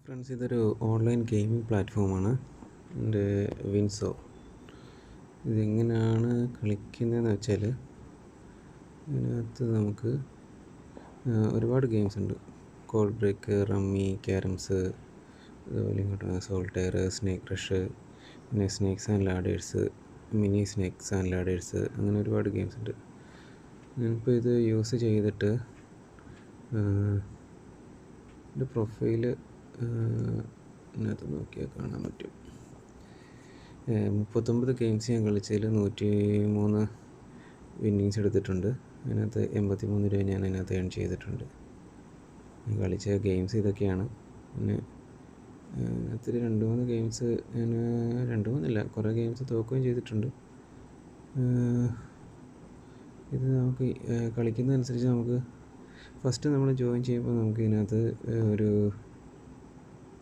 Friends, ഇതൊരു online gaming പ്ലാറ്റ്ഫോമാണ്. എൻ്റെ വിൻസോ. ഇതെങ്ങനെയാണ് കളിക്കുന്നതെന്ന് വെച്ചാൽ, ഇതിനകത്ത് നമുക്ക് ഒരുപാട് ഗെയിംസ് ഉണ്ട്. കോഡ് ബ്രേക്ക്, റമ്മി, ക്യാരംസ്, അതുപോലെ ഇങ്ങോട്ട് സോൾട്ടയർ, സ്നേക്ക് റഷ്, പിന്നെ snakes and ladders, mini snakes and ladders, അങ്ങനെ ഒരുപാട് ഗെയിംസ് ഉണ്ട്. ഞാനിപ്പോൾ ഇത് യൂസ് ചെയ്തിട്ട് എൻ്റെ പ്രൊഫൈല് ഇതിനകത്ത് നോക്കിയാൽ കാണാൻ പറ്റും. 39 ഗെയിംസ് ഞാൻ കളിച്ചതിൽ 103 വിന്നിങ്സ് എടുത്തിട്ടുണ്ട്. അതിനകത്ത് 83 രൂപ ഞാൻ അതിനകത്ത് ഏൺ ചെയ്തിട്ടുണ്ട്. ഞാൻ കളിച്ച ഗെയിംസ് ഇതൊക്കെയാണ്. പിന്നെ അതിനകത്ത് 2-3 ഗെയിംസ് ഞാൻ 2-3 കുറേ ഗെയിംസ് തോക്കുകയും ചെയ്തിട്ടുണ്ട്. ഇത് നമുക്ക് കളിക്കുന്നതനുസരിച്ച് നമുക്ക് ഫസ്റ്റ് നമ്മൾ ജോയിൻ ചെയ്യുമ്പോൾ നമുക്ക് ഇതിനകത്ത് ഒരു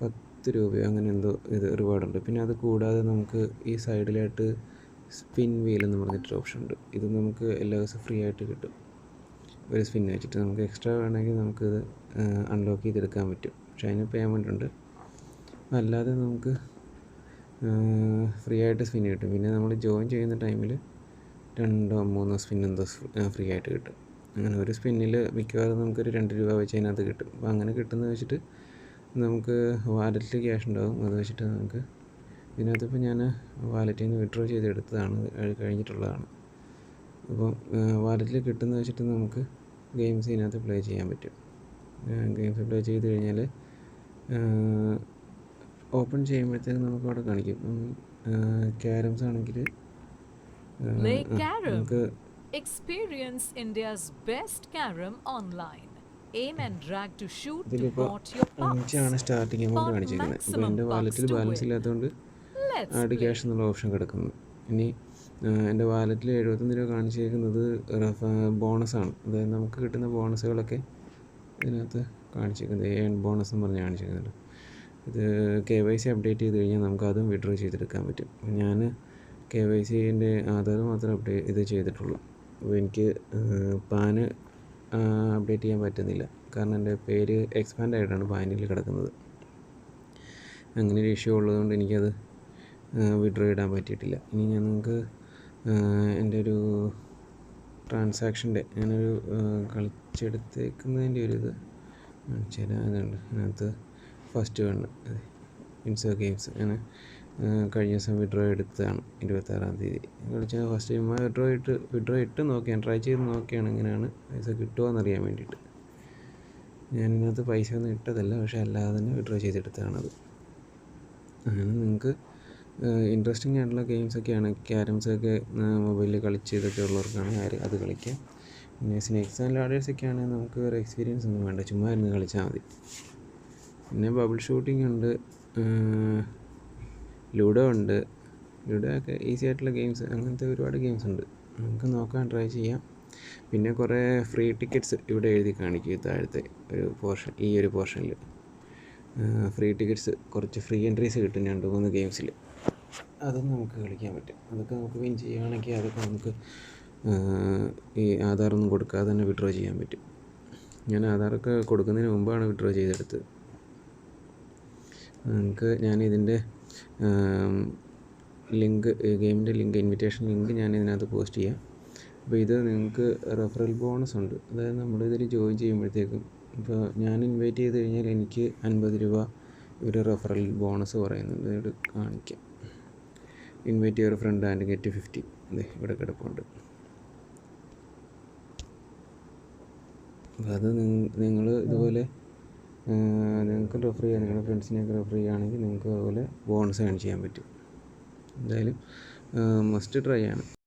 10 രൂപയോ അങ്ങനെ എന്തോ ഇത് റിവാർഡുണ്ട്. പിന്നെ അത് കൂടാതെ നമുക്ക് ഈ സൈഡിലായിട്ട് സ്പിൻ വീൽ എന്ന് പറഞ്ഞിട്ടൊരു ഓപ്ഷൻ ഉണ്ട്. ഇത് നമുക്ക് എല്ലാ ദിവസവും ഫ്രീ ആയിട്ട് കിട്ടും. ഒരു സ്പിൻ വെച്ചിട്ട് നമുക്ക് എക്സ്ട്രാ വേണമെങ്കിൽ നമുക്കിത് അൺലോക്ക് ചെയ്തെടുക്കാൻ പറ്റും. പക്ഷേ അതിന് പേയ്മെൻ്റ് ഉണ്ട്. അല്ലാതെ നമുക്ക് ഫ്രീ ആയിട്ട് സ്പിൻ കിട്ടും. പിന്നെ നമ്മൾ ജോയിൻ ചെയ്യുന്ന ടൈമിൽ 2-3 സ്പിൻ എന്തോ ഫ്രീ ആയിട്ട് കിട്ടും. അങ്ങനെ ഒരു സ്പിന്നിൽ മിക്കവാറും നമുക്കൊരു 2 രൂപ വെച്ച് അതിനകത്ത് കിട്ടും. അപ്പോൾ അങ്ങനെ കിട്ടുന്നത് വെച്ചിട്ട് നമുക്ക് വാലറ്റിൽ ക്യാഷ് ഉണ്ടാകും. അത് വെച്ചിട്ട് നമുക്ക് ഇതിനകത്തിപ്പോൾ ഞാൻ വാലറ്റിൽ നിന്ന് വിഡ്രോ ചെയ്തെടുത്തതാണ്, കഴിഞ്ഞിട്ടുള്ളതാണ്. അപ്പോൾ വാലറ്റിൽ കിട്ടുന്നത് വെച്ചിട്ട് നമുക്ക് ഗെയിംസ് ഇതിനകത്ത് പ്ലേ ചെയ്യാൻ പറ്റും. ഗെയിംസ് പ്ലേ ചെയ്ത് കഴിഞ്ഞാൽ ഓപ്പൺ ചെയ്യുമ്പോഴത്തേക്ക് നമുക്ക് അവിടെ കാണിക്കും. ക്യാരംസ് ആണെങ്കിൽ നമുക്ക് Experience India's best carom online. Aim and drag to shoot to bot your pucks. ആണ് സ്റ്റാർട്ടിങ് എമൗണ്ട് കാണിച്ചിരിക്കുന്നത്. ഇപ്പോൾ എൻ്റെ വാലറ്റിൽ ബാലൻസ് ഇല്ലാത്തതുകൊണ്ട് ആഡ് ക്യാഷ് എന്നുള്ള ഓപ്ഷൻ കിടക്കുന്നു. ഇനി എൻ്റെ വാലറ്റിൽ 71 രൂപ കാണിച്ചിരിക്കുന്നത് ബോണസാണ്. അതായത് നമുക്ക് കിട്ടുന്ന ബോണസുകളൊക്കെ ഇതിനകത്ത് കാണിച്ചിരിക്കുന്നത് ഏൺ ബോണസ് എന്ന് പറഞ്ഞ് കാണിച്ചിരിക്കുന്നുണ്ട്. ഇത് KYC അപ്ഡേറ്റ് ചെയ്ത് കഴിഞ്ഞാൽ നമുക്ക് അതും വിഡ്രോ ചെയ്തെടുക്കാൻ പറ്റും. ഞാൻ KYCൻ്റെ ആധാർ മാത്രമേ ഇത് ചെയ്തിട്ടുള്ളൂ. അപ്പോൾ എനിക്ക് പാന് അപ്ഡേറ്റ് ചെയ്യാൻ പറ്റുന്നില്ല. കാരണം എൻ്റെ പേര് എക്സ്പാൻഡ് ആയിട്ടാണ് പാനിൽ കിടക്കുന്നത്. അങ്ങനെ ഒരു ഇഷ്യൂ ഉള്ളതുകൊണ്ട് എനിക്കത് വിഡ്രോ ഇടാൻ പറ്റിയിട്ടില്ല. ഇനി ഞാൻ നിങ്ങൾക്ക് എൻ്റെ ഒരു ട്രാൻസാക്ഷൻ്റെ ഞാനൊരു കളിച്ചെടുത്തേക്കുന്നതിൻ്റെ ഒരു ഇത് ചില ഇതുണ്ട്. അതിനകത്ത് ഫസ്റ്റ് വണ്ണ് വിൻസോ ഗെയിംസ് ഞാൻ കഴിഞ്ഞ ദിവസം വിഡ്രോ എടുത്തതാണ്. 26-ാം തീയതി കളിച്ച ഫസ്റ്റ് ടൈം വിഡ്രോ ഇട്ട് നോക്കിയാണ്, ട്രൈ ചെയ്ത് നോക്കിയാണ് എങ്ങനെയാണ് പൈസ കിട്ടുമോ എന്നറിയാൻ വേണ്ടിയിട്ട്. ഞാനിതിനകത്ത് പൈസ ഒന്നും ഇട്ടതല്ല, പക്ഷേ അല്ലാതെ തന്നെ വിഡ്രോ ചെയ്തെടുത്തതാണത്. അങ്ങനെ നിങ്ങൾക്ക് ഇൻട്രസ്റ്റിംഗ് ആയിട്ടുള്ള ഗെയിംസൊക്കെയാണ്. ക്യാരംസൊക്കെ മൊബൈലിൽ കളിച്ച് ഇതൊക്കെ ഉള്ളവർക്കാണ് അത് കളിക്കാം. പിന്നെ സ്നേക്സ് ആൻഡ് ലാഡേഴ്സൊക്കെ ആണെങ്കിൽ നമുക്ക് വേറെ എക്സ്പീരിയൻസ് ഒന്നും വേണ്ട, ചുമ്മാ ഇരുന്ന് കളിച്ചാൽ മതി. പിന്നെ ബബിൾ ഷൂട്ടിംഗ് ഉണ്ട്, ലൂഡോ ഉണ്ട്. ലൂഡോ ഒക്കെ ഈസി ആയിട്ടുള്ള ഗെയിംസ്, അങ്ങനത്തെ ഒരുപാട് ഗെയിംസ് ഉണ്ട്. നമുക്ക് നോക്കാൻ ട്രൈ ചെയ്യാം. പിന്നെ കുറേ ഫ്രീ ടിക്കറ്റ്സ് ഇവിടെ എഴുതി കാണിക്കും താഴത്തെ ഒരു പോർഷൻ. ഈ ഒരു പോർഷനിൽ ഫ്രീ ടിക്കറ്റ്സ്, കുറച്ച് ഫ്രീ എൻട്രീസ് കിട്ടും 2-3 ഗെയിംസിൽ. അതും നമുക്ക് കളിക്കാൻ പറ്റും. അതൊക്കെ നമുക്ക് വിൻ ചെയ്യുകയാണെങ്കിൽ അതൊക്കെ നമുക്ക് ഈ ആധാറൊന്നും കൊടുക്കാതെ തന്നെ വിഡ്രോ ചെയ്യാൻ പറ്റും. ഞാൻ ആധാറൊക്കെ കൊടുക്കുന്നതിന് മുമ്പാണ് വിഡ്രോ ചെയ്തെടുത്തത്. നിങ്ങൾക്ക് ഞാൻ ഇതിൻ്റെ ലിങ്ക്, ഗെയിമിൻ്റെ ലിങ്ക്, ഇൻവിറ്റേഷൻ ലിങ്ക് ഞാൻ ഇതിനകത്ത് പോസ്റ്റ് ചെയ്യാം. അപ്പോൾ ഇത് നിങ്ങൾക്ക് റെഫറൽ ബോണസ് ഉണ്ട്. അതായത് നമ്മളിതിൽ ജോയിൻ ചെയ്യുമ്പോഴത്തേക്കും ഇപ്പോൾ ഞാൻ ഇൻവൈറ്റ് ചെയ്ത് കഴിഞ്ഞാൽ എനിക്ക് 50 രൂപ ഒരു റെഫറൽ ബോണസ് പറയുന്നുണ്ട്. ഇവിടെ കാണിക്കാം. Invite your friend and get 50. അതെ, ഇവിടെ കിടപ്പുണ്ട്. അപ്പോൾ അത് നിങ്ങൾ ഇതുപോലെ നിങ്ങൾക്ക് റെഫർ ചെയ്യാൻ, നിങ്ങളുടെ ഫ്രണ്ട്സിനെയൊക്കെ റെഫർ ചെയ്യുകയാണെങ്കിൽ നിങ്ങൾക്ക് അതുപോലെ ബോണസ് ഏൺ ചെയ്യാൻ പറ്റും. എന്തായാലും മസ്റ്റ് ട്രൈ ആണ്.